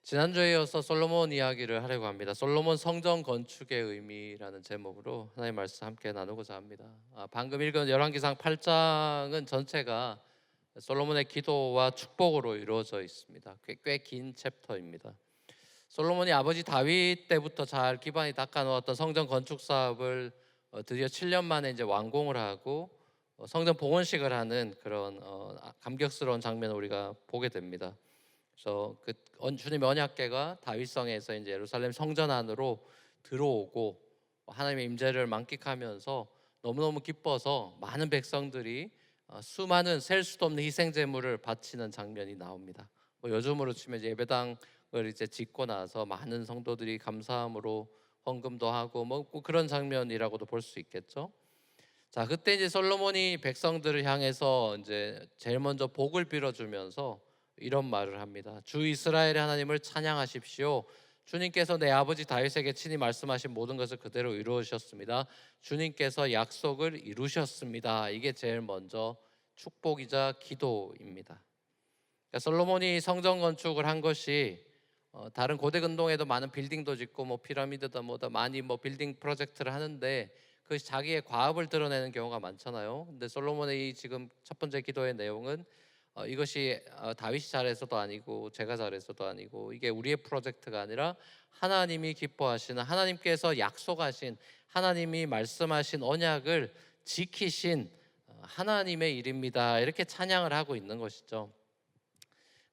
지난주에 이어서 솔로몬 이야기를 하려고 합니다. 솔로몬 성전 건축의 의미라는 제목으로 하나님 말씀 함께 나누고자 합니다. 방금 읽은 열왕기상 8장은 전체가 솔로몬의 기도와 축복으로 이루어져 있습니다. 꽤 긴 챕터입니다. 솔로몬이 아버지 다윗 때부터 잘 기반이 닦아 놓았던 성전 건축 사업을 드디어 7년 만에 이제 완공을 하고 성전 봉헌식을 하는 그런 감격스러운 장면을 우리가 보게 됩니다. 그래서 주님의 언약궤가 다윗성에서 이제 예루살렘 성전 안으로 들어오고 하나님의 임재를 만끽하면서 너무너무 기뻐서 많은 백성들이 수많은 셀 수도 없는 희생 제물을 바치는 장면이 나옵니다. 요즘으로 치면 이제 예배당을 이제 짓고 나서 많은 성도들이 감사함으로 헌금도 하고 뭐 그런 장면이라고도 볼 수 있겠죠. 자, 그때 이제 솔로몬이 백성들을 향해서 이제 제일 먼저 복을 빌어주면서 이런 말을 합니다. 주 이스라엘의 하나님을 찬양하십시오. 주님께서 내 아버지 다윗에게 친히 말씀하신 모든 것을 그대로 이루으셨습니다. 주님께서 약속을 이루셨습니다. 이게 제일 먼저 축복이자 기도입니다. 그러니까 솔로몬이 성전 건축을 한 것이 다른 고대 근동에도 많은 빌딩도 짓고 뭐 피라미드다 뭐다 많이 뭐 빌딩 프로젝트를 하는데 그 자기의 과업을 드러내는 경우가 많잖아요. 근데 솔로몬의 이 지금 첫 번째 기도의 내용은 이것이 다윗이 잘해서도 아니고 제가 잘해서도 아니고 이게 우리의 프로젝트가 아니라 하나님이 기뻐하시는 하나님께서 약속하신 하나님이 말씀하신 언약을 지키신 하나님의 일입니다. 이렇게 찬양을 하고 있는 것이죠.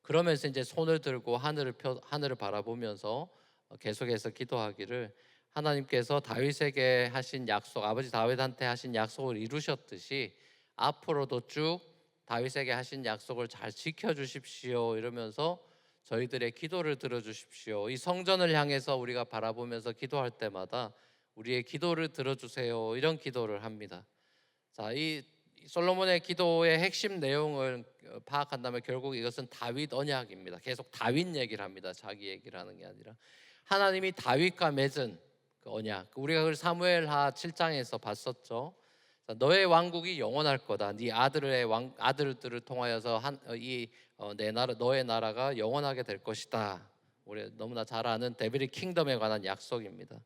그러면서 이제 손을 들고 하늘을 바라보면서 계속해서 기도하기를 하나님께서 다윗에게 하신 약속, 아버지 다윗한테 하신 약속을 이루셨듯이 앞으로도 쭉 다윗에게 하신 약속을 잘 지켜주십시오 이러면서 저희들의 기도를 들어주십시오. 이 성전을 향해서 우리가 바라보면서 기도할 때마다 우리의 기도를 들어주세요 이런 기도를 합니다. 자, 이 솔로몬의 기도의 핵심 내용을 파악한다면 결국 이것은 다윗 언약입니다. 계속 다윗 얘기를 합니다. 자기 얘기를 하는 게 아니라 하나님이 다윗과 맺은 그 언약, 우리가 그걸 사무엘하 7장에서 봤었죠. 너의 왕국이 영원할 거다. 네 아들들을 통하여서 내 나라 너의 나라가 영원하게 될 것이다. 우리 너무나 잘 아는 데빌의 킹덤에 관한 약속입니다.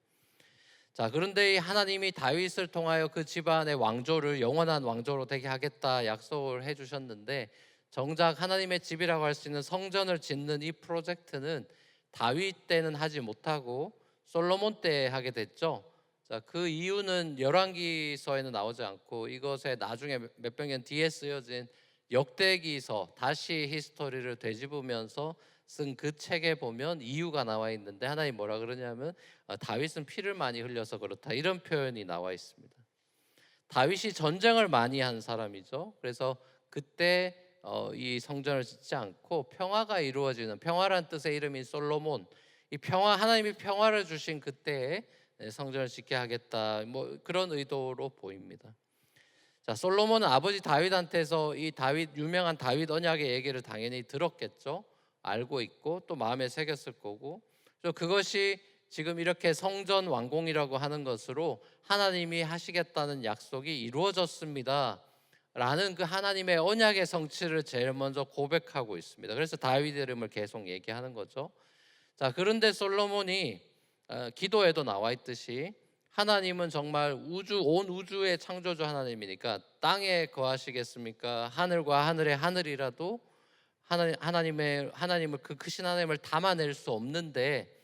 자, 그런데 이 하나님이 다윗을 통하여 그 집안의 왕조를 영원한 왕조로 되게 하겠다 약속을 해주셨는데 정작 하나님의 집이라고 할 수 있는 성전을 짓는 이 프로젝트는 다윗 때는 하지 못하고 솔로몬 때 하게 됐죠. 자, 그 이유는 열왕기서에는 나오지 않고 이것에 나중에 몇백 년 뒤에 쓰여진 역대기서 다시 히스토리를 되짚으면서 쓴 그 책에 보면 이유가 나와 있는데 하나님 뭐라 그러냐면 다윗은 피를 많이 흘려서 그렇다 이런 표현이 나와 있습니다. 다윗이 전쟁을 많이 한 사람이죠. 그래서 그때 이 성전을 짓지 않고 평화가 이루어지는 평화란 뜻의 이름인 솔로몬, 이 평화 하나님이 평화를 주신 그때에 성전을 짓게 하겠다 뭐 그런 의도로 보입니다. 자, 솔로몬은 아버지 다윗한테서 이 유명한 다윗 언약의 얘기를 당연히 들었겠죠. 알고 있고 또 마음에 새겼을 거고. 그래서 그것이 지금 이렇게 성전 완공이라고 하는 것으로 하나님이 하시겠다는 약속이 이루어졌습니다. 라는 그 하나님의 언약의 성취를 제일 먼저 고백하고 있습니다. 그래서 다윗 이름을 계속 얘기하는 거죠. 자, 그런데 솔로몬이 기도에도 나와 있듯이 하나님은 정말 온 우주의 창조주 하나님이니까 땅에 거하시겠습니까? 하늘과 하늘의 하늘이라도 하나님을 그 크신 하나님을 담아낼 수 없는데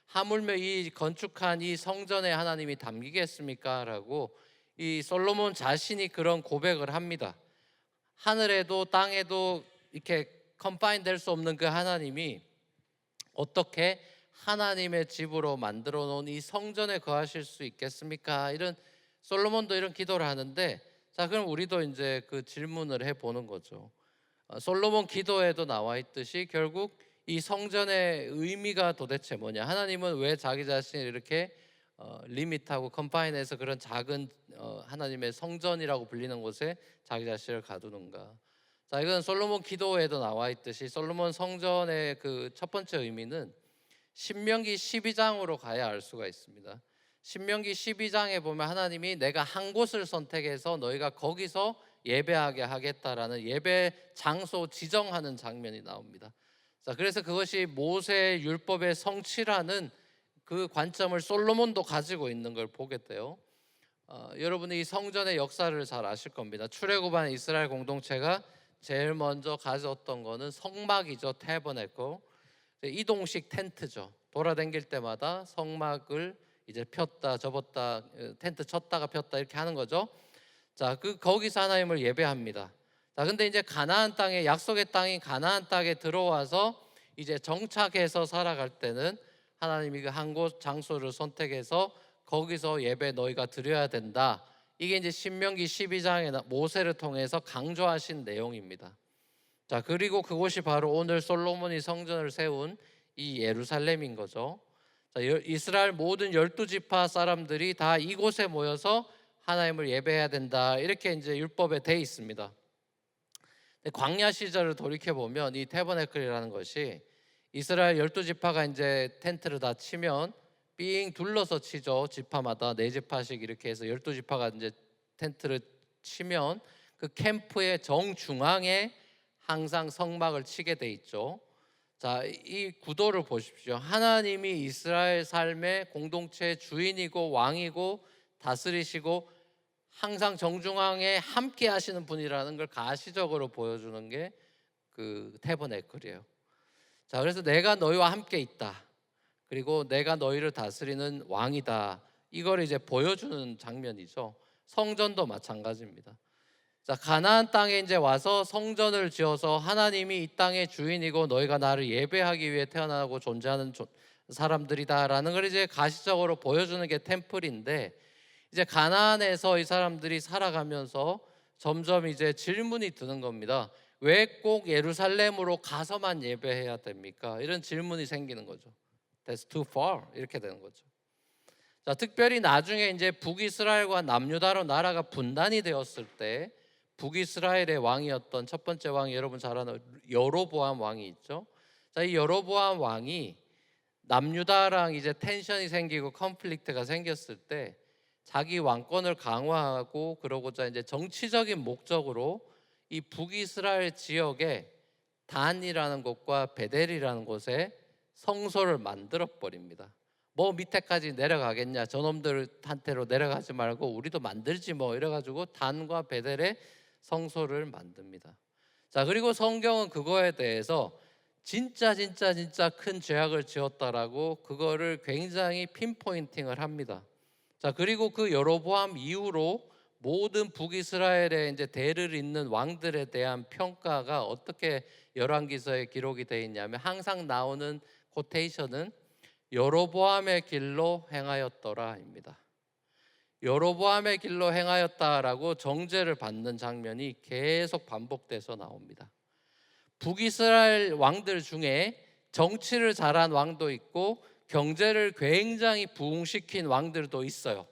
하물며 이 건축한 이 성전에 하나님이 담기겠습니까? 라고 이 솔로몬 자신이 그런 고백을 합니다. 하늘에도 땅에도 이렇게 컨파인 될 수 없는 그 하나님이 어떻게 하나님의 집으로 만들어 놓은 이 성전에 거하실 수 있겠습니까? 이런 솔로몬도 이런 기도를 하는데 자, 그럼 우리도 이제 그 질문을 해 보는 거죠. 솔로몬 기도에도 나와 있듯이 결국 이 성전의 의미가 도대체 뭐냐? 하나님은 왜 자기 자신을 이렇게 리밋하고 컨파인해서 그런 작은 하나님의 성전이라고 불리는 곳에 자기 자신을 가두는가? 자, 이건 솔로몬 기도에도 나와 있듯이 솔로몬 성전의 그 첫 번째 의미는 신명기 12장으로 가야 알 수가 있습니다. 신명기 12장에 보면 하나님이 내가 한 곳을 선택해서 너희가 거기서 예배하게 하겠다라는 예배 장소 지정하는 장면이 나옵니다. 자, 그래서 그것이 모세 율법의 성취라는 그 관점을 솔로몬도 가지고 있는 걸 보게 돼요. 여러분이 이 성전의 역사를 잘 아실 겁니다. 출애굽한 이스라엘 공동체가 제일 먼저 가졌던 거는 성막이죠. 태버네클. 이동식 텐트죠. 돌아다닐 때마다 성막을 이제 폈다 접었다, 텐트 쳤다가 폈다 이렇게 하는 거죠. 자, 거기서 하나님을 예배합니다. 자, 근데 이제 가나안 땅에, 약속의 땅인 가나안 땅에 들어와서 이제 정착해서 살아갈 때는 하나님이 그 한 곳 장소를 선택해서 거기서 예배 너희가 드려야 된다. 이게 이제 신명기 12장에 모세를 통해서 강조하신 내용입니다. 자, 그리고 그곳이 바로 오늘 솔로몬이 성전을 세운 이 예루살렘인 거죠. 자, 이스라엘 모든 12지파 사람들이 다 이곳에 모여서 하나님을 예배해야 된다. 이렇게 이제 율법에 돼 있습니다. 광야 시절을 돌이켜 보면 이 태버네클이라는 것이 이스라엘 12지파가 이제 텐트를 다 치면 삥 둘러서 치죠. 지파마다 4지파씩 이렇게 해서 12지파가 이제 텐트를 치면 그 캠프의 정중앙에 항상 성막을 치게 돼 있죠. 자, 이 구도를 보십시오. 하나님이 이스라엘 삶의 공동체의 주인이고 왕이고 다스리시고 항상 정중앙에 함께 하시는 분이라는 걸 가시적으로 보여주는 게 그 태버네클이에요. 자, 그래서 내가 너희와 함께 있다. 그리고 내가 너희를 다스리는 왕이다. 이걸 이제 보여주는 장면이죠. 성전도 마찬가지입니다. 자, 가나안 땅에 이제 와서 성전을 지어서 하나님이 이 땅의 주인이고 너희가 나를 예배하기 위해 태어나고 존재하는 사람들이다라는 걸 이제 가시적으로 보여주는 게 템플인데, 이제 가나안에서 이 사람들이 살아가면서 점점 이제 질문이 드는 겁니다. 왜 꼭 예루살렘으로 가서만 예배해야 됩니까? 이런 질문이 생기는 거죠. That's too far 이렇게 되는 거죠. 자, 특별히 나중에 이제 북이스라엘과 남유다로 나라가 분단이 되었을 때 북이스라엘의 왕이었던 첫 번째 왕이 여러분 잘 아는 여로보암 왕이 있죠. 자, 이 여로보암 왕이 남유다랑 이제 텐션이 생기고 컨플릭트가 생겼을 때 자기 왕권을 강화하고 그러고자 이제 정치적인 목적으로 이 북이스라엘 지역에 단이라는 곳과 베델이라는 곳에 성소를 만들어 버립니다. 뭐 밑에까지 내려가겠냐, 저놈들한테로 내려가지 말고 우리도 만들지 뭐 이래가지고 단과 베델에 성소를 만듭니다. 자, 그리고 성경은 그거에 대해서 진짜 큰 죄악을 지었다라고 그거를 굉장히 핀포인팅을 합니다. 자, 그리고 그 여로보암 이후로 모든 북이스라엘의 이제 대를 잇는 왕들에 대한 평가가 어떻게 열왕기서에 기록이 되어 있냐면 항상 나오는 코테이션은 여로보암의 길로 행하였더라입니다. 여로보암의 길로 행하였다라고 정죄를 받는 장면이 계속 반복돼서 나옵니다. 북이스라엘 왕들 중에 정치를 잘한 왕도 있고 경제를 굉장히 부흥시킨 왕들도 있어요.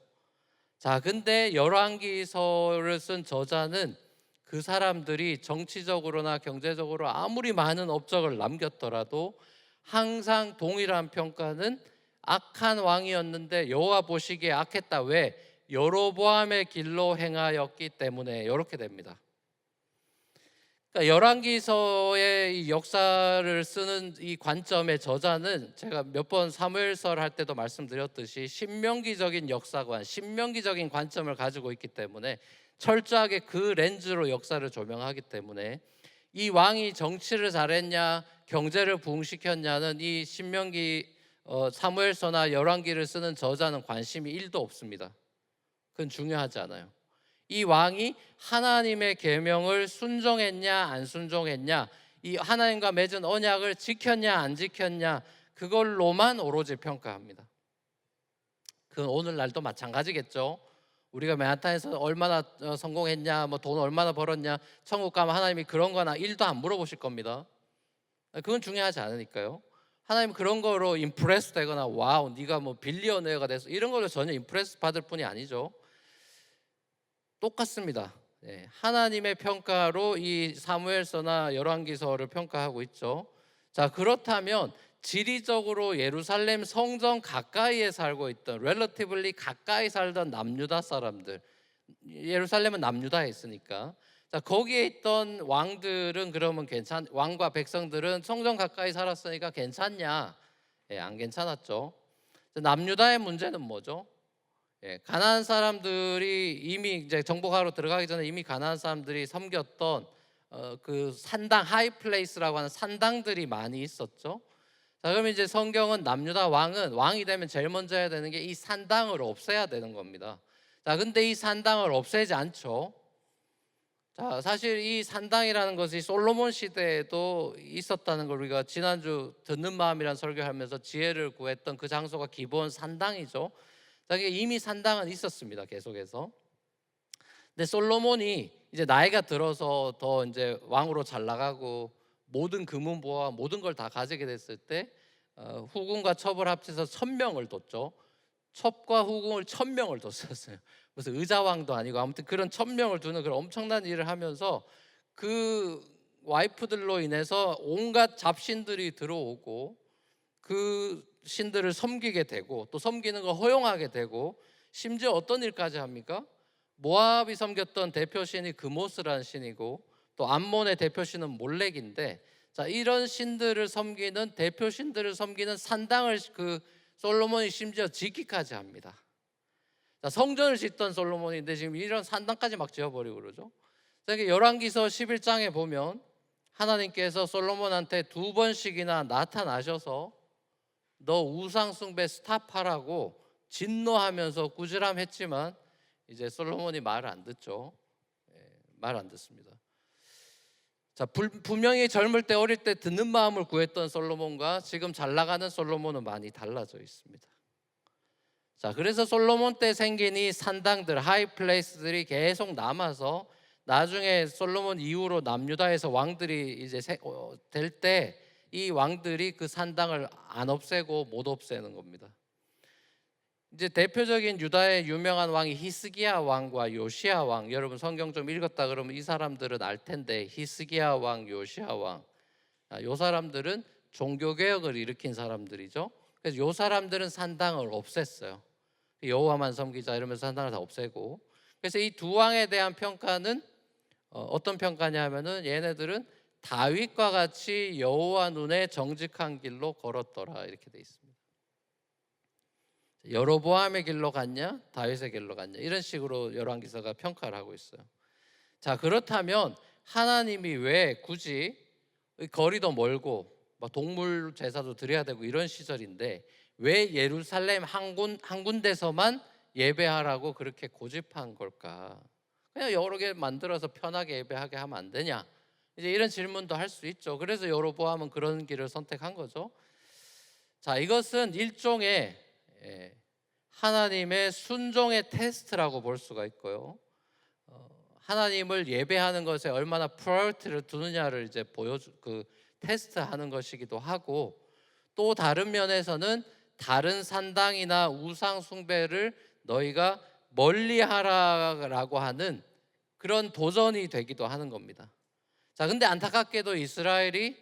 자, 근데 열왕기서를 쓴 저자는 그 사람들이 정치적으로나 경제적으로 아무리 많은 업적을 남겼더라도 항상 동일한 평가는 악한 왕이었는데 여호와 보시기에 악했다. 왜? 여로보암의 길로 행하였기 때문에. 이렇게 됩니다. 그러니까 열왕기서의 이 역사를 쓰는 이 관점의 저자는 제가 몇 번 사무엘서를 할 때도 말씀드렸듯이 신명기적인 역사관, 신명기적인 관점을 가지고 있기 때문에 철저하게 그 렌즈로 역사를 조명하기 때문에 이 왕이 정치를 잘했냐 경제를 부흥시켰냐는 이 신명기 사무엘서나 열왕기를 쓰는 저자는 관심이 1도 없습니다. 그건 중요하지 않아요. 이 왕이 하나님의 계명을 순종했냐 안 순종했냐, 이 하나님과 맺은 언약을 지켰냐 안 지켰냐, 그걸로만 오로지 평가합니다. 그건 오늘날도 마찬가지겠죠. 우리가 맨하탄에서 얼마나 성공했냐, 뭐 돈 얼마나 벌었냐, 천국 가면 하나님이 그런 거나 1도 안 물어보실 겁니다. 그건 중요하지 않으니까요. 하나님 그런 거로 임프레스 되거나 와우 네가 뭐 빌리어너가 돼서 이런 걸로 전혀 임프레스 받을 뿐이 아니죠. 똑같습니다. 하나님의 평가로 이 사무엘서나 열왕기서를 평가하고 있죠. 자, 그렇다면 지리적으로 예루살렘 성전 가까이에 살고 있던 relatively 가까이 살던 남유다 사람들, 예루살렘은 남유다에 있으니까 자, 거기에 있던 왕들은 그러면 왕과 백성들은 성전 가까이 살았으니까 괜찮냐? 예, 안 괜찮았죠. 남유다의 문제는 뭐죠? 예, 가나안 사람들이 이미 이제 정복하러 들어가기 전에 이미 가나안 사람들이 섬겼던 그 산당 하이플레이스라고 하는 산당들이 많이 있었죠. 자, 그럼 이제 성경은 남유다 왕은 왕이 되면 제일 먼저 해야 되는 게 이 산당을 없애야 되는 겁니다. 자, 근데 이 산당을 없애지 않죠. 자, 사실 이 산당이라는 것이 솔로몬 시대에도 있었다는 걸 우리가 지난주 듣는 마음이란 설교하면서 지혜를 구했던 그 장소가 기본 산당이죠. 자, 이미 산당은 있었습니다. 계속해서. 근데 솔로몬이 이제 나이가 들어서 더 이제 왕으로 잘 나가고 모든 금은보화 모든 걸 다 가지게 됐을 때 후궁과 첩을 합쳐서 1000명을 뒀죠. 첩과 후궁을 1000명을 뒀었어요. 무슨 의자왕도 아니고 아무튼 그런 1000명을 두는 그런 엄청난 일을 하면서 그 와이프들로 인해서 온갖 잡신들이 들어오고 그 신들을 섬기게 되고 또 섬기는 걸 허용하게 되고 심지어 어떤 일까지 합니까? 모압이 섬겼던 대표신이 그모스라는 신이고 또 암몬의 대표신은 몰렉인데, 자, 이런 신들을 섬기는 대표신들을 섬기는 산당을 그 솔로몬이 심지어 짓기까지 합니다. 자, 성전을 짓던 솔로몬인데 지금 이런 산당까지 막 지어버리고 그러죠. 그러니까 열왕기서 11장에 보면 하나님께서 솔로몬한테 2번씩이나 나타나셔서 너 우상 숭배 스탑하라고 진노하면서 꾸지람했지만 이제 솔로몬이 말을 안 듣죠. 말 안 듣습니다. 자, 분명히 젊을 때 어릴 때 듣는 마음을 구했던 솔로몬과 지금 잘 나가는 솔로몬은 많이 달라져 있습니다. 자, 그래서 솔로몬 때 생긴 이 산당들, 하이플레이스들이 계속 남아서 나중에 솔로몬 이후로 남유다에서 왕들이 이제 될 때 이 왕들이 그 산당을 안 없애고 못 없애는 겁니다. 이제 대표적인 유다의 유명한 왕이 히스기야 왕과 요시야 왕. 여러분 성경 좀 읽었다 그러면 이 사람들은 알 텐데 히스기야 왕, 요시야 왕. 요 사람들은 종교 개혁을 일으킨 사람들이죠. 그래서 요 사람들은 산당을 없앴어요. 여호와만 섬기자 이러면서 산당을 다 없애고. 그래서 이 두 왕에 대한 평가는 어떤 평가냐 하면은 얘네들은 다윗과 같이 여호와 눈에 정직한 길로 걸었더라 이렇게 돼 있습니다. 여로보암의 길로 갔냐 다윗의 길로 갔냐 이런 식으로 열왕기서가 평가를 하고 있어요. 자, 그렇다면 하나님이 왜 굳이 거리도 멀고 동물 제사도 드려야 되고 이런 시절인데 왜 예루살렘 한 군데서만 예배하라고 그렇게 고집한 걸까? 그냥 여러 개 만들어서 편하게 예배하게 하면 안 되냐? 이제 이런 질문도 할 수 있죠. 그래서 여로보암은 그런 길을 선택한 거죠. 자, 이것은 일종의 하나님의 순종의 테스트라고 볼 수가 있고요. 하나님을 예배하는 것에 얼마나 프라이어티를 두느냐를 이제 테스트하는 것이기도 하고, 또 다른 면에서는 다른 산당이나 우상 숭배를 너희가 멀리하라고 하는 그런 도전이 되기도 하는 겁니다. 자, 근데 안타깝게도 이스라엘이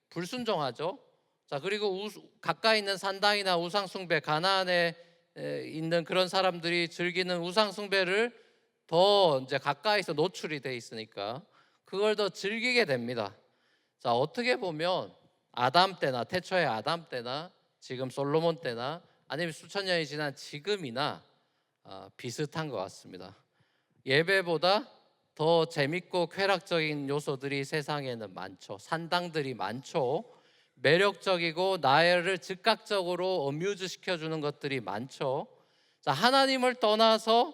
불순종하죠. 자, 그리고 가까이 있는 산당이나 우상 숭배, 가나안에 있는 그런 사람들이 즐기는 우상 숭배를 더 이제 가까이서 노출이 돼 있으니까 그걸 더 즐기게 됩니다. 자, 어떻게 보면 아담 때나 태초의 아담 때나 지금 솔로몬 때나 아니면 수천 년이 지난 지금이나 비슷한 것 같습니다. 예배보다 더 재밌고 쾌락적인 요소들이 세상에는 많죠. 산당들이 많죠. 매력적이고 나를 즉각적으로 어뮤즈 시켜주는 것들이 많죠. 자, 하나님을 떠나서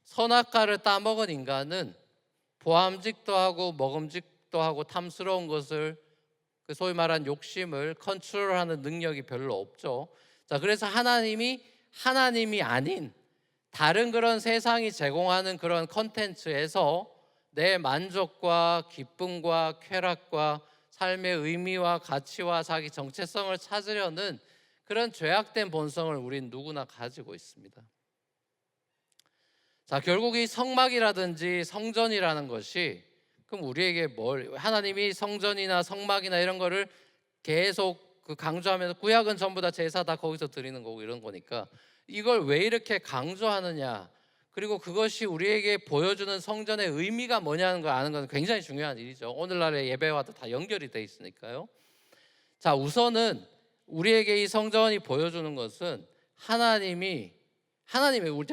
선악과를 따먹은 인간은 보암직도 하고 먹음직도 하고 탐스러운 것을 그 소위 말한 욕심을 컨트롤하는 능력이 별로 없죠. 자, 그래서 하나님이 아닌 다른 그런 세상이 제공하는 그런 컨텐츠에서 내 만족과 기쁨과 쾌락과 삶의 의미와 가치와 자기 정체성을 찾으려는 그런 죄악된 본성을 우린 누구나 가지고 있습니다. 자, 결국 이 성막이라든지 성전이라는 것이 그럼 우리에게 하나님이 성전이나 성막이나 이런 거를 계속 강조하면서 구약은 전부 다 제사 다 거기서 드리는 거고 이런 거니까 이걸 왜 이렇게 강조하느냐? 그리고 그것이 우리에게 보여주는 성전의 의미가 뭐냐는 걸 아는 것은 굉장히 중요한 일이죠. 오늘날의 예배와도 다 연결이 돼 있으니까요. 자, 우선은 우리에게 이 성전이 보여주는 것은 하나님의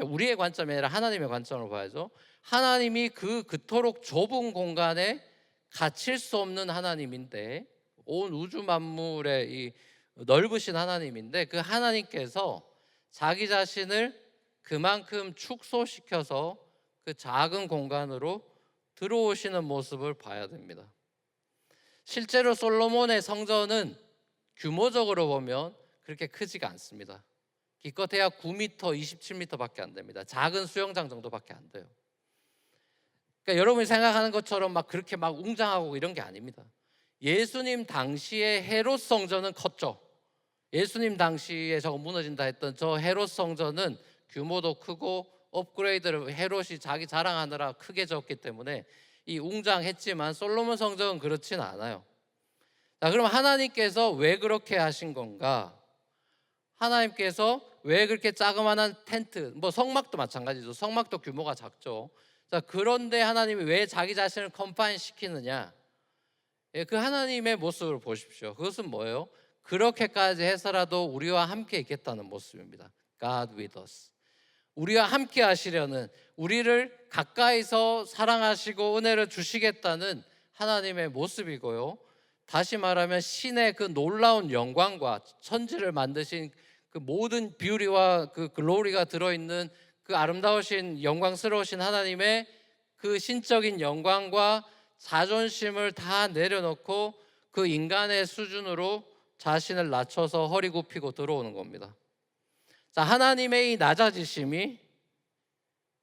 우리의 관점이 아니라 하나님의 관점으로 봐야죠. 하나님이 그토록 좁은 공간에 갇힐 수 없는 하나님인데, 온 우주 만물의 이 넓으신 하나님인데, 그 하나님께서 자기 자신을 그만큼 축소시켜서 그 작은 공간으로 들어오시는 모습을 봐야 됩니다. 실제로 솔로몬의 성전은 규모적으로 보면 그렇게 크지가 않습니다. 기껏해야 9m, 27m밖에 안 됩니다. 작은 수영장 정도밖에 안 돼요. 그러니까 여러분이 생각하는 것처럼 막 그렇게 막 웅장하고 이런 게 아닙니다. 예수님 당시에 헤롯 성전은 컸죠. 예수님 당시에 저거 무너진다 했던 저 헤롯 성전은 규모도 크고 업그레이드를 헤롯이 자기 자랑하느라 크게 졌기 때문에 이 웅장했지만 솔로몬 성전은 그렇진 않아요. 자, 그럼 하나님께서 왜 그렇게 하신 건가? 하나님께서 왜 그렇게 자그마한 텐트, 뭐 성막도 마찬가지죠. 성막도 규모가 작죠. 자, 그런데 하나님이 왜 자기 자신을 컨파인 시키느냐? 그 하나님의 모습을 보십시오. 그것은 뭐예요? 그렇게까지 해서라도 우리와 함께 있겠다는 모습입니다. God with us. 우리와 함께 하시려는, 우리를 가까이서 사랑하시고 은혜를 주시겠다는 하나님의 모습이고요. 다시 말하면 신의 그 놀라운 영광과 천지를 만드신 그 모든 뷰리와 그 글로리가 들어있는 그 아름다우신 영광스러우신 하나님의 그 신적인 영광과 자존심을 다 내려놓고 그 인간의 수준으로 자신을 낮춰서 허리 굽히고 들어오는 겁니다. 자, 하나님의 이 낮아지심이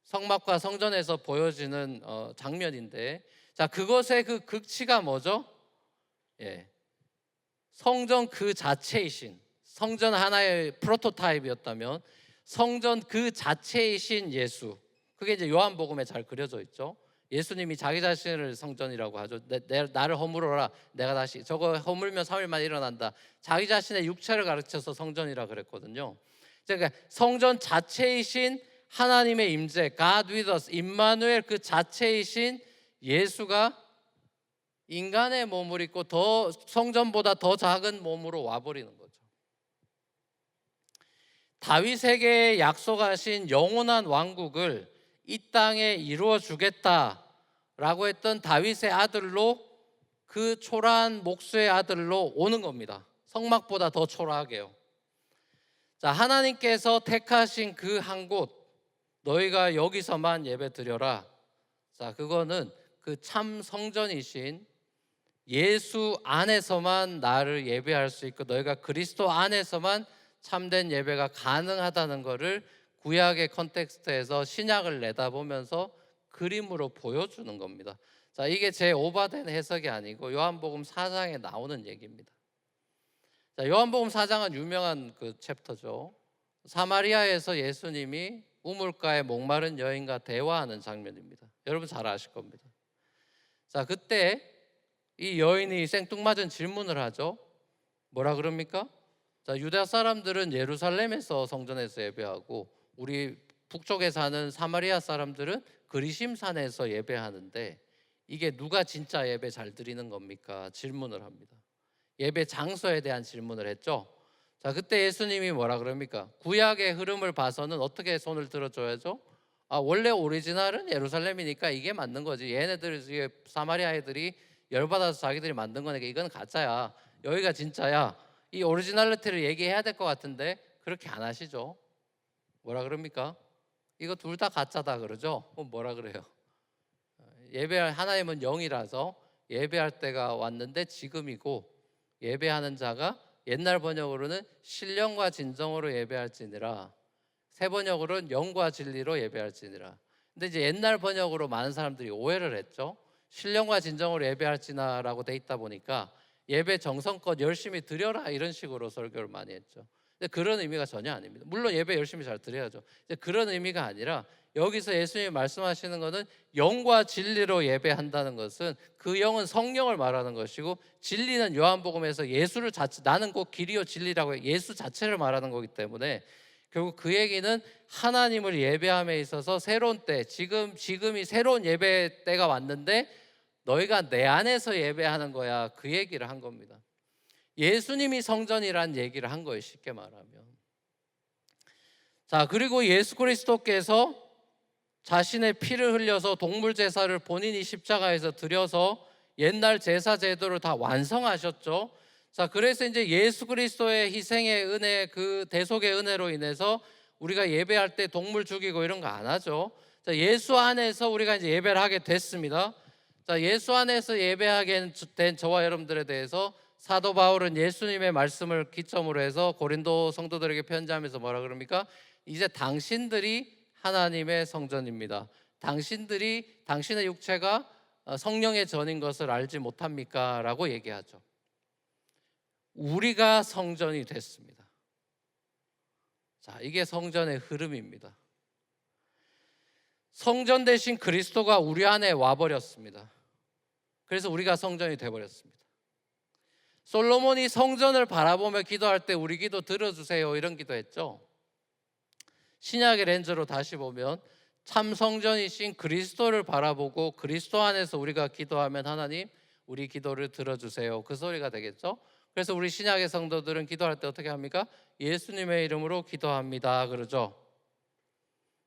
성막과 성전에서 보여지는 장면인데, 자, 그것의 그 극치가 뭐죠? 성전 그 자체이신, 성전 하나의 프로토타입이었다면 성전 그 자체이신 예수, 그게 이제 요한복음에 잘 그려져 있죠. 예수님이 자기 자신을 성전이라고 하죠. 나를 허물어라, 내가 다시, 저거 허물면 3일 만에 일어난다. 자기 자신의 육체를 가르쳐서 성전이라 그랬거든요. 그러니까 성전 자체이신 하나님의 임재, God with us, 임마누엘 그 자체이신 예수가 인간의 몸을 입고 더 성전보다 더 작은 몸으로 와버리는 거죠. 다윗에게 약속하신 영원한 왕국을 이 땅에 이루어 주겠다라고 했던 다윗의 아들로, 그 초라한 목수의 아들로 오는 겁니다. 성막보다 더 초라하게요. 자, 하나님께서 택하신 그 한 곳, 너희가 여기서만 예배 드려라. 자, 그거는 그 참 성전이신 예수 안에서만 나를 예배할 수 있고, 너희가 그리스도 안에서만 참된 예배가 가능하다는 것을 구약의 컨텍스트에서 신약을 내다보면서 그림으로 보여주는 겁니다. 자, 이게 제 오바된 해석이 아니고 요한복음 4장에 나오는 얘기입니다. 자, 요한복음 4장은 유명한 그 챕터죠. 사마리아에서 예수님이 우물가에 목마른 여인과 대화하는 장면입니다. 여러분 잘 아실 겁니다. 자, 그때 이 여인이 생뚱맞은 질문을 하죠. 뭐라 그럽니까? 자, 유다 사람들은 예루살렘에서 성전에서 예배하고 우리 북쪽에 사는 사마리아 사람들은 그리심산에서 예배하는데 이게 누가 진짜 예배 잘 드리는 겁니까? 질문을 합니다. 예배 장소에 대한 질문을 했죠. 자, 그때 예수님이 뭐라 그럽니까? 구약의 흐름을 봐서는 어떻게 손을 들어줘야죠? 원래 오리지널은 예루살렘이니까 이게 맞는 거지. 얘네들, 사마리아 애들이 열받아서 자기들이 만든 거니까 이건 가짜야, 여기가 진짜야. 이 오리지널리티를 얘기해야 될 것 같은데 그렇게 안 하시죠. 뭐라 그럽니까? 이거 둘 다 가짜다 그러죠. 뭐라 그래요? 예배할 하나님은 영이라서 예배할 때가 왔는데 지금이고, 예배하는 자가 옛날 번역으로는 신령과 진정으로 예배할지니라, 새 번역으로는 영과 진리로 예배할지니라. 근데 이제 옛날 번역으로 많은 사람들이 오해를 했죠. 신령과 진정으로 예배할지나라고 돼 있다 보니까 예배 정성껏 열심히 드려라 이런 식으로 설교를 많이 했죠. 근데 그런 의미가 전혀 아닙니다. 물론 예배 열심히 잘 드려야죠. 근데 그런 의미가 아니라 여기서 예수님이 말씀하시는 것은 영과 진리로 예배한다는 것은 그 영은 성령을 말하는 것이고, 진리는 요한복음에서 예수를 자체, 나는 곧 길이요 진리라고 예수 자체를 말하는 거기 때문에 결국 그 얘기는 하나님을 예배함에 있어서 새로운 때, 지금이 새로운 예배 때가 왔는데 너희가 내 안에서 예배하는 거야. 그 얘기를 한 겁니다. 예수님이 성전이란 얘기를 한 거예요, 쉽게 말하면. 자, 그리고 예수 그리스도께서 자신의 피를 흘려서 동물 제사를 본인이 십자가에서 드려서 옛날 제사 제도를 다 완성하셨죠. 자, 그래서 이제 예수 그리스도의 희생의 은혜, 그 대속의 은혜로 인해서 우리가 예배할 때 동물 죽이고 이런 거 안 하죠. 자, 예수 안에서 우리가 이제 예배를 하게 됐습니다. 자, 예수 안에서 예배하게 된 저와 여러분들에 대해서 사도 바울은 예수님의 말씀을 기점으로 해서 고린도 성도들에게 편지하면서 뭐라 그럽니까? 이제 당신들이 하나님의 성전입니다. 당신의 육체가 성령의 전인 것을 알지 못합니까? 라고 얘기하죠. 우리가 성전이 됐습니다. 자, 이게 성전의 흐름입니다. 성전 대신 그리스도가 우리 안에 와버렸습니다. 그래서 우리가 성전이 돼버렸습니다. 솔로몬이 성전을 바라보며 기도할 때 우리 기도 들어주세요 이런 기도했죠. 신약의 렌즈로 다시 보면 참 성전이신 그리스도를 바라보고 그리스도 안에서 우리가 기도하면 하나님 우리 기도를 들어주세요 그 소리가 되겠죠. 그래서 우리 신약의 성도들은 기도할 때 어떻게 합니까? 예수님의 이름으로 기도합니다 그러죠.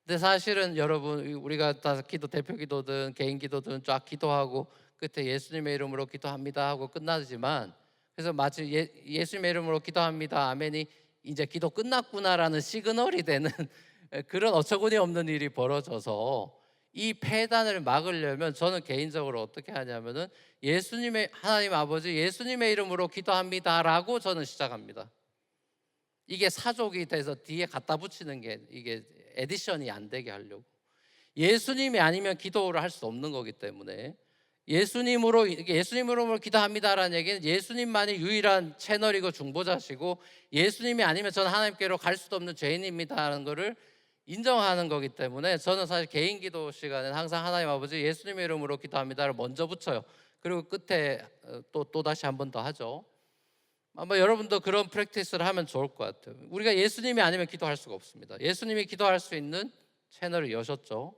근데 사실은 여러분 우리가 다 기도 대표 기도든 개인 기도든 쫙 기도하고 끝에 예수님의 이름으로 기도합니다 하고 끝나지만 그래서 마치 예수님의 이름으로 기도합니다 아멘이 이제 기도 끝났구나라는 시그널이 되는 그런 어처구니 없는 일이 벌어져서 이 폐단을 막으려면 저는 개인적으로 어떻게 하냐면은 하나님 아버지 예수님의 이름으로 기도합니다라고 저는 시작합니다. 이게 사족이 돼서 뒤에 갖다 붙이는 게 이게 에디션이 안 되게 하려고. 예수님이 아니면 기도를 할 수 없는 거기 때문에 예수님으로 기도합니다라는 얘기는 예수님만이 유일한 채널이고 중보자시고 예수님이 아니면 저는 하나님께로 갈 수도 없는 죄인입니다라는 것을 인정하는 거기 때문에 저는 사실 개인 기도 시간에는 항상 하나님 아버지 예수님의 이름으로 기도합니다를 먼저 붙여요. 그리고 끝에 또 다시 한 번 더 하죠. 아마 여러분도 그런 프랙티스를 하면 좋을 것 같아요. 우리가 예수님이 아니면 기도할 수가 없습니다. 예수님이 기도할 수 있는 채널을 여셨죠.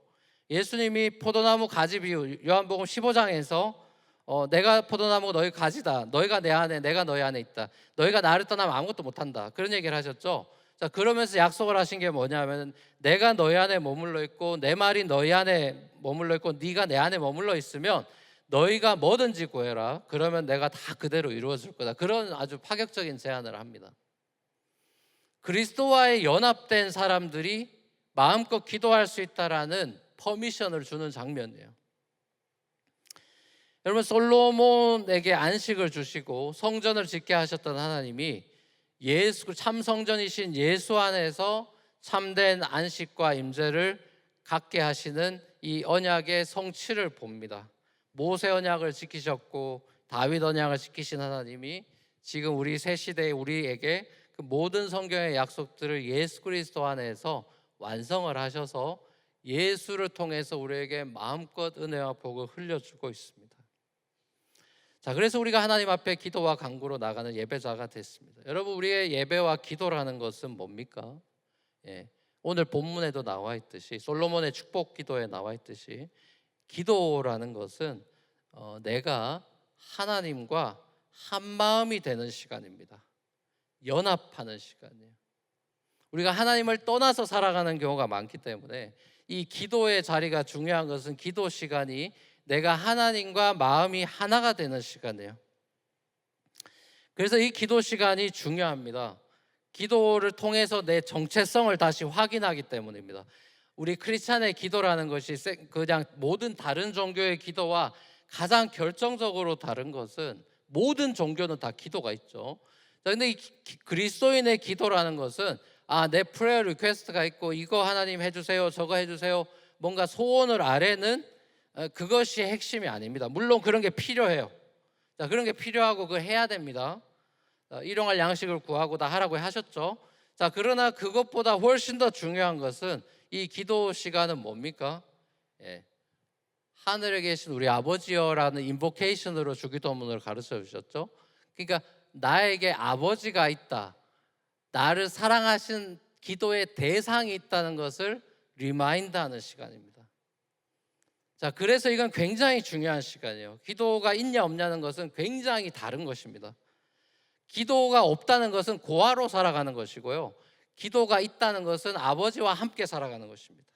예수님이 포도나무 가지 비유 요한복음 15장에서 내가 포도나무고 너희 가지다. 너희가 내 안에 내가 너희 안에 있다. 너희가 나를 떠나면 아무것도 못한다. 그런 얘기를 하셨죠. 자, 그러면서 약속을 하신 게 뭐냐면 내가 너희 안에 머물러 있고 내 말이 너희 안에 머물러 있고 네가 내 안에 머물러 있으면 너희가 뭐든지 구해라. 그러면 내가 다 그대로 이루어질 거다. 그런 아주 파격적인 제안을 합니다. 그리스도와의 연합된 사람들이 마음껏 기도할 수 있다라는 퍼미션을 주는 장면이에요. 여러분 솔로몬에게 안식을 주시고 성전을 짓게 하셨던 하나님이 참 성전이신 예수 안에서 참된 안식과 임재를 갖게 하시는 이 언약의 성취를 봅니다. 모세 언약을 지키셨고 다윗 언약을 지키신 하나님이 지금 우리 새 시대의 우리에게 그 모든 성경의 약속들을 예수 그리스도 안에서 완성을 하셔서 예수를 통해서 우리에게 마음껏 은혜와 복을 흘려주고 있습니다. 자, 그래서 우리가 하나님 앞에 기도와 간구로 나가는 예배자가 됐습니다. 여러분 우리의 예배와 기도라는 것은 뭡니까? 오늘 본문에도 나와 있듯이 솔로몬의 축복 기도에 나와 있듯이 기도라는 것은 내가 하나님과 한 마음이 되는 시간입니다. 연합하는 시간이에요. 우리가 하나님을 떠나서 살아가는 경우가 많기 때문에 이 기도의 자리가 중요한 것은 기도 시간이 내가 하나님과 마음이 하나가 되는 시간이에요. 그래서 이 기도 시간이 중요합니다. 기도를 통해서 내 정체성을 다시 확인하기 때문입니다. 우리 크리스찬의 기도라는 것이 그냥 모든 다른 종교의 기도와 가장 결정적으로 다른 것은 모든 종교는 다 기도가 있죠. 그런데 이 그리스도인의 기도라는 것은 내 프레어 리퀘스트가 있고 이거 하나님 해주세요 저거 해주세요 뭔가 소원을 아뢰는 그것이 핵심이 아닙니다. 물론 그런 게 필요해요. 자, 그런 게 필요하고 그걸 해야 됩니다. 일용할 양식을 구하고 다 하라고 하셨죠. 자, 그러나 그것보다 훨씬 더 중요한 것은 이 기도 시간은 뭡니까? 하늘에 계신 우리 아버지여라는 인보케이션으로 주기도문을 가르쳐 주셨죠. 그러니까 나에게 아버지가 있다. 나를 사랑하신 기도의 대상이 있다는 것을 리마인드하는 시간입니다. 자, 그래서 이건 굉장히 중요한 시간이에요. 기도가 있냐 없냐는 것은 굉장히 다른 것입니다. 기도가 없다는 것은 고아로 살아가는 것이고요, 기도가 있다는 것은 아버지와 함께 살아가는 것입니다.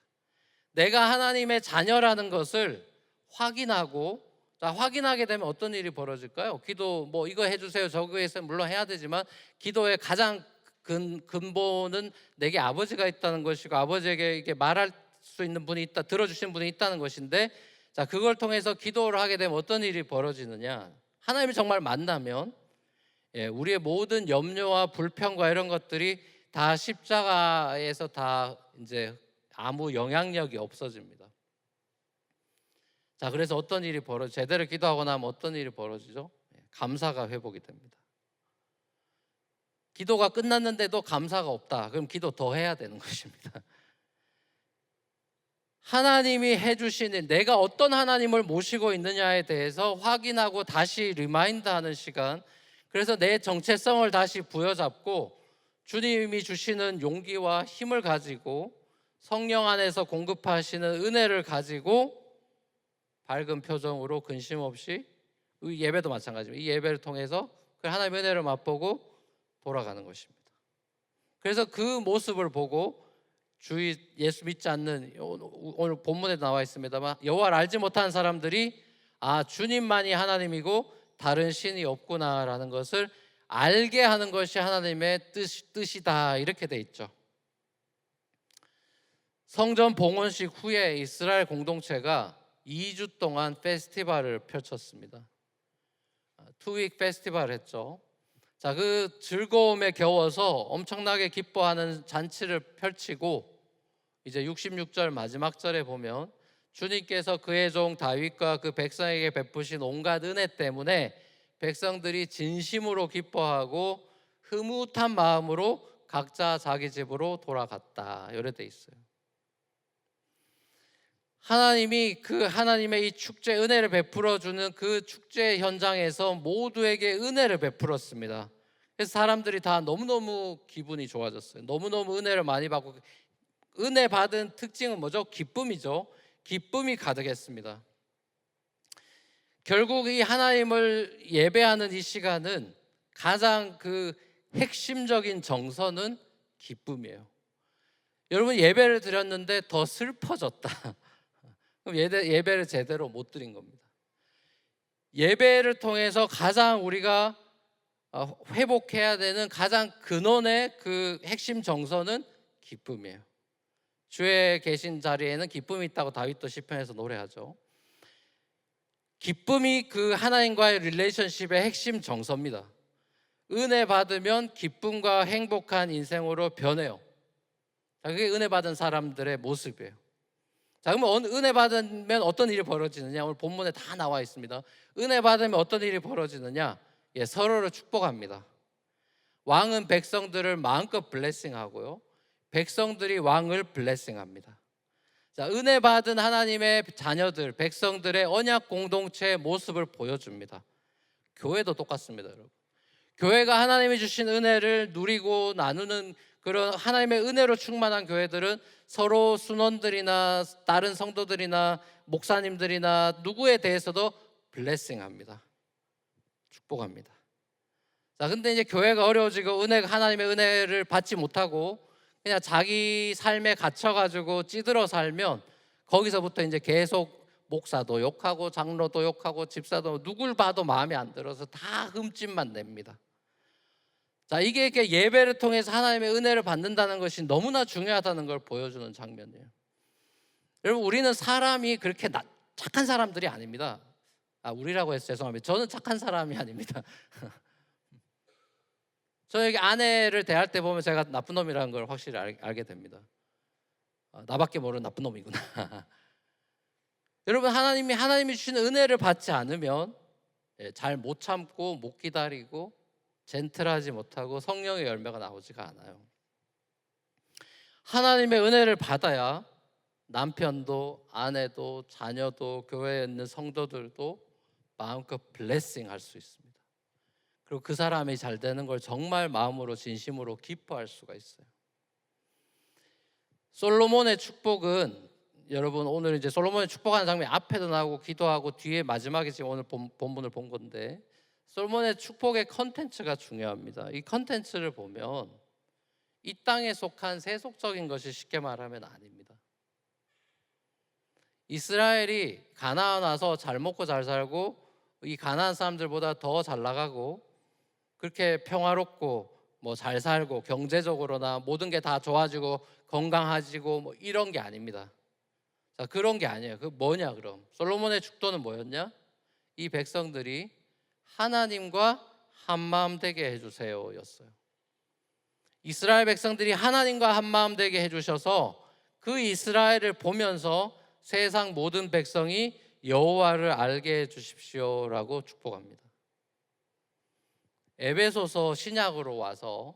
내가 하나님의 자녀라는 것을 확인하고, 자, 확인하게 되면 어떤 일이 벌어질까요? 기도 뭐 이거 해주세요 저거 해서 물론 해야 되지만, 기도의 가장 근본은 내게 아버지가 있다는 것이고, 아버지에게 이게 말할 수 있는 분이 있다, 들어주시는 분이 있다는 것인데, 자, 그걸 통해서 기도를 하게 되면 어떤 일이 벌어지느냐, 하나님을 정말 만나면 우리의 모든 염려와 불평과 이런 것들이 다 십자가에서 다 이제 아무 영향력이 없어집니다. 자, 그래서 어떤 일이 제대로 기도하고 나면 어떤 일이 벌어지죠? 감사가 회복이 됩니다. 기도가 끝났는데도 감사가 없다, 그럼 기도 더 해야 되는 것입니다. 하나님이 해주시는, 내가 어떤 하나님을 모시고 있느냐에 대해서 확인하고 다시 리마인드하는 시간, 그래서 내 정체성을 다시 부여잡고 주님이 주시는 용기와 힘을 가지고 성령 안에서 공급하시는 은혜를 가지고 밝은 표정으로 근심 없이, 이 예배도 마찬가지입니다. 이 예배를 통해서 그 하나님의 은혜를 맛보고 돌아가는 것입니다. 그래서 그 모습을 보고 주의 예수 믿지 않는, 오늘 본문에 나와 있습니다만, 여호와를 알지 못하는 사람들이 아, 주님만이 하나님이고 다른 신이 없구나라는 것을 알게 하는 것이 하나님의 뜻이다, 이렇게 돼 있죠. 성전 봉헌식 후에 이스라엘 공동체가 2주 동안 페스티벌을 펼쳤습니다. 투윅 페스티벌을 했죠. 자, 그 즐거움에 겨워서 엄청나게 기뻐하는 잔치를 펼치고, 이제 66절 마지막 절에 보면 주님께서 그의 종 다윗과 그 백성에게 베푸신 온갖 은혜 때문에 백성들이 진심으로 기뻐하고 흐뭇한 마음으로 각자 자기 집으로 돌아갔다, 이렇게 돼 있어요. 하나님이 그 하나님의 이 축제, 은혜를 베풀어 주는 그 축제 현장에서 모두에게 은혜를 베풀었습니다. 그래서 사람들이 다 너무너무 기분이 좋아졌어요. 너무너무 은혜를 많이 받고, 은혜 받은 특징은 뭐죠? 기쁨이죠. 기쁨이 가득했습니다. 결국 이 하나님을 예배하는 이 시간은 가장 그 핵심적인 정서는 기쁨이에요. 여러분, 예배를 드렸는데 더 슬퍼졌다, 그럼 예배를 제대로 못 드린 겁니다. 예배를 통해서 가장 우리가 회복해야 되는 가장 근원의 그 핵심 정서는 기쁨이에요. 주에 계신 자리에는 기쁨이 있다고 다윗도 시편에서 노래하죠. 기쁨이 그 하나님과의 릴레이션십의 핵심 정서입니다. 은혜 받으면 기쁨과 행복한 인생으로 변해요. 자, 그게 은혜 받은 사람들의 모습이에요. 자, 그러면 은혜 받으면 어떤 일이 벌어지느냐? 오늘 본문에 다 나와 있습니다. 은혜 받으면 어떤 일이 벌어지느냐? 서로를 축복합니다. 왕은 백성들을 마음껏 블레싱하고요, 백성들이 왕을 블레싱합니다. 자, 은혜 받은 하나님의 자녀들, 백성들의 언약 공동체의 모습을 보여줍니다. 교회도 똑같습니다, 여러분. 교회가 하나님이 주신 은혜를 누리고 나누는 그런 하나님의 은혜로 충만한 교회들은 서로 순원들이나 다른 성도들이나 목사님들이나 누구에 대해서도 블레싱합니다. 축복합니다. 자, 근데 이제 교회가 어려워지고 하나님의 은혜를 받지 못하고 그냥 자기 삶에 갇혀가지고 찌들어 살면, 거기서부터 이제 계속 목사도 욕하고 장로도 욕하고 집사도, 누굴 봐도 마음에 안 들어서 다 흠집만 냅니다. 자, 이게 이렇게 예배를 통해서 하나님의 은혜를 받는다는 것이 너무나 중요하다는 걸 보여주는 장면이에요. 여러분, 우리는 사람이 그렇게 착한 사람들이 아닙니다. 우리라고 해서 죄송합니다. 저는 착한 사람이 아닙니다. 저에게 아내를 대할 때 보면 제가 나쁜 놈이라는 걸 확실히 알게 됩니다. 나밖에 모르는 나쁜 놈이구나. 여러분, 하나님이 주시는 은혜를 받지 않으면 잘 못 참고 못 기다리고 젠틀하지 못하고 성령의 열매가 나오지가 않아요. 하나님의 은혜를 받아야 남편도 아내도 자녀도 교회에 있는 성도들도 마음껏 블레싱 할 수 있습니다. 그리고 그 사람이 잘 되는 걸 정말 마음으로 진심으로 기뻐할 수가 있어요. 솔로몬의 축복은 여러분 오늘 이제 솔로몬의 축복하는 장면 앞에도 나오고 기도하고 뒤에 마지막에 지금 오늘 본문을 본 건데 솔로몬의 축복의 컨텐츠가 중요합니다. 이 컨텐츠를 보면 이 땅에 속한 세속적인 것이 쉽게 말하면 아닙니다. 이스라엘이 가나안 와서 잘 먹고 잘 살고 이 가나안 사람들보다 더 잘 나가고 그렇게 평화롭고 뭐 잘 살고 경제적으로나 모든 게 다 좋아지고 건강해지고 뭐 이런 게 아닙니다. 자, 그런 게 아니에요. 그 뭐냐 그럼? 솔로몬의 축도는 뭐였냐? 이 백성들이 하나님과 한마음 되게 해주세요였어요. 이스라엘 백성들이 하나님과 한마음 되게 해주셔서 그 이스라엘을 보면서 세상 모든 백성이 여호와를 알게 해주십시오라고 축복합니다. 에베소서 신약으로 와서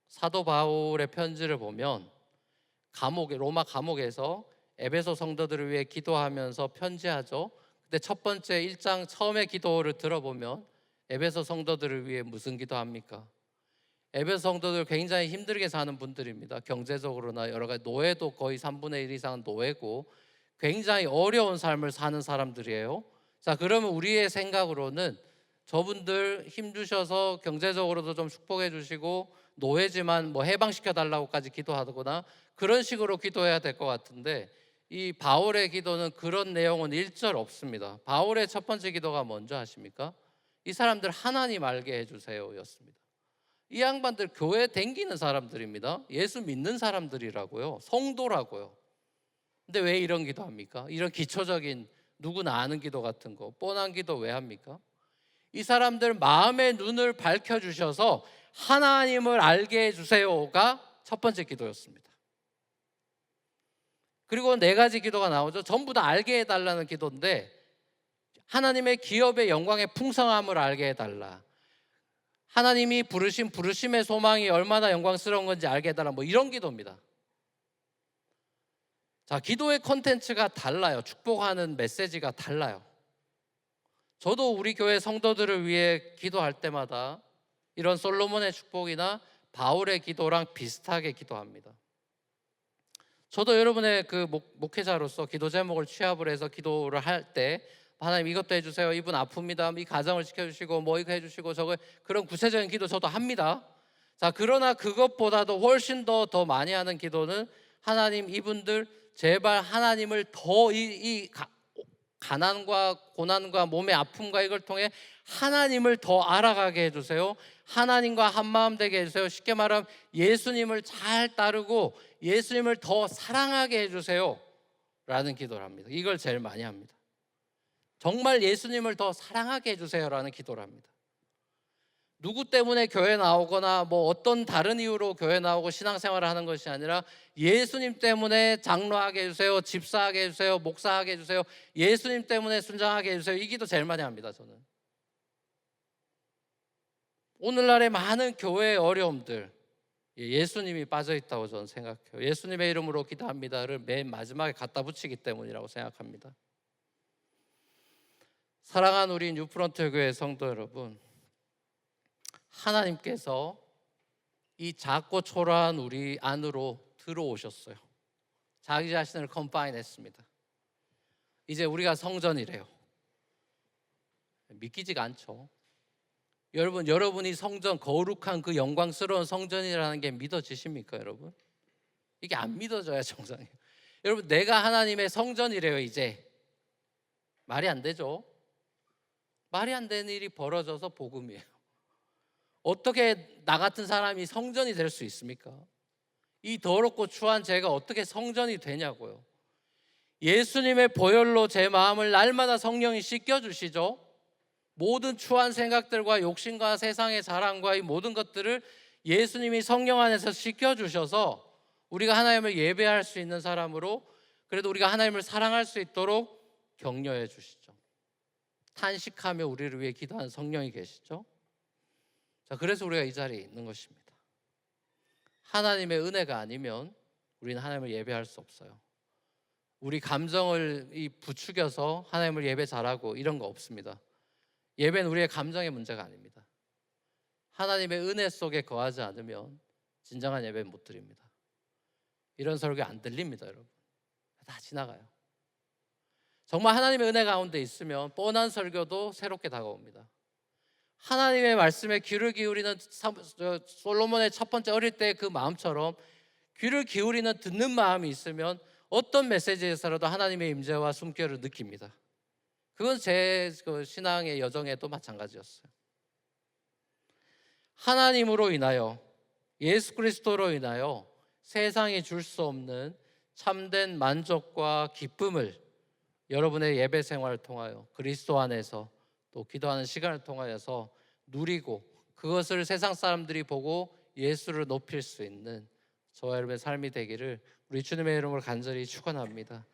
사도 바울의 편지를 보면 로마 감옥에서 에베소 성도들을 위해 기도하면서 편지하죠. 근데 첫 번째 1장 처음의 기도를 들어보면 에베소 성도들을 위해 무슨 기도합니까? 에베소 성도들 굉장히 힘들게 사는 분들입니다. 경제적으로나 여러 가지 노예도 거의 3분의 1 이상은 노예고 굉장히 어려운 삶을 사는 사람들이에요. 자, 그러면 우리의 생각으로는 저분들 힘주셔서 경제적으로도 좀 축복해 주시고 노예지만 뭐 해방시켜 달라고까지 기도하거나 그런 식으로 기도해야 될 것 같은데 이 바울의 기도는 그런 내용은 1절 없습니다. 바울의 첫 번째 기도가 뭔지 아십니까? 이 사람들 하나님 알게 해주세요 였습니다. 이 양반들 교회 댕기는 사람들입니다. 예수 믿는 사람들이라고요. 성도라고요. 근데 왜 이런 기도합니까? 이런 기초적인 누구나 아는 기도 같은 거 뻔한 기도 왜 합니까? 이 사람들 마음의 눈을 밝혀주셔서 하나님을 알게 해주세요가 첫 번째 기도였습니다. 그리고 4가지 기도가 나오죠. 전부 다 알게 해달라는 기도인데 하나님의 기업의 영광의 풍성함을 알게 해달라, 하나님이 부르신 부르심의 소망이 얼마나 영광스러운 건지 알게 해달라, 뭐 이런 기도입니다. 자, 기도의 콘텐츠가 달라요. 축복하는 메시지가 달라요. 저도 우리 교회 성도들을 위해 기도할 때마다 이런 솔로몬의 축복이나 바울의 기도랑 비슷하게 기도합니다. 저도 여러분의 그 목회자로서 기도 제목을 취합을 해서 기도를 할 때 하나님 이것도 해주세요, 이분 아픕니다, 이 가정을 지켜주시고 뭐 이거 해주시고 저거 그런 구체적인 기도 저도 합니다. 자, 그러나 그것보다도 훨씬 더 많이 하는 기도는 하나님 이분들 제발 하나님을 더 이 가난과 고난과 몸의 아픔과 이걸 통해 하나님을 더 알아가게 해주세요. 하나님과 한마음 되게 해주세요. 쉽게 말하면 예수님을 잘 따르고 예수님을 더 사랑하게 해주세요 라는 기도를 합니다. 이걸 제일 많이 합니다. 정말 예수님을 더 사랑하게 해주세요 라는 기도를 합니다. 누구 때문에 교회 나오거나 뭐 어떤 다른 이유로 교회 나오고 신앙생활을 하는 것이 아니라 예수님 때문에 장로하게 해주세요, 집사하게 해주세요, 목사하게 해주세요, 예수님 때문에 순장하게 해주세요. 이 기도 제일 많이 합니다. 저는 오늘날의 많은 교회의 어려움들 예수님이 빠져있다고 저는 생각해요. 예수님의 이름으로 기도합니다를 맨 마지막에 갖다 붙이기 때문이라고 생각합니다. 사랑하는 우리 뉴프런트 교회 성도 여러분, 하나님께서 이 작고 초라한 우리 안으로 들어오셨어요. 자기 자신을 컴파인했습니다. 이제 우리가 성전이래요. 믿기지가 않죠. 여러분이 성전, 거룩한 그 영광스러운 성전이라는 게 믿어지십니까, 여러분? 이게 안 믿어져야 정상이에요. 여러분, 내가 하나님의 성전이래요. 이제 말이 안 되죠. 말이 안 되는 일이 벌어져서 복음이에요. 어떻게 나 같은 사람이 성전이 될 수 있습니까? 이 더럽고 추한 죄가 어떻게 성전이 되냐고요. 예수님의 보혈로 제 마음을 날마다 성령이 씻겨주시죠. 모든 추한 생각들과 욕심과 세상의 자랑과 이 모든 것들을 예수님이 성령 안에서 씻겨주셔서 우리가 하나님을 예배할 수 있는 사람으로, 그래도 우리가 하나님을 사랑할 수 있도록 격려해 주시죠. 탄식하며 우리를 위해 기도하는 성령이 계시죠. 자, 그래서 우리가 이 자리에 있는 것입니다. 하나님의 은혜가 아니면 우리는 하나님을 예배할 수 없어요. 우리 감정을 부추겨서 하나님을 예배 잘하고 이런 거 없습니다. 예배는 우리의 감정의 문제가 아닙니다. 하나님의 은혜 속에 거하지 않으면 진정한 예배는 못 드립니다. 이런 설교 안 들립니다, 여러분. 다 지나가요. 정말 하나님의 은혜 가운데 있으면 뻔한 설교도 새롭게 다가옵니다. 하나님의 말씀에 귀를 기울이는 솔로몬의 첫 번째 어릴 때 그 마음처럼 귀를 기울이는 듣는 마음이 있으면 어떤 메시지에서라도 하나님의 임재와 숨결을 느낍니다. 그건 제 신앙의 여정에도 마찬가지였어요. 하나님으로 인하여, 예수 그리스도로 인하여 세상이 줄 수 없는 참된 만족과 기쁨을 여러분의 예배 생활을 통하여, 그리스도 안에서 또 기도하는 시간을 통하여서 누리고, 그것을 세상 사람들이 보고 예수를 높일 수 있는 저와 여러분의 삶이 되기를 우리 주님의 이름으로 간절히 축원합니다.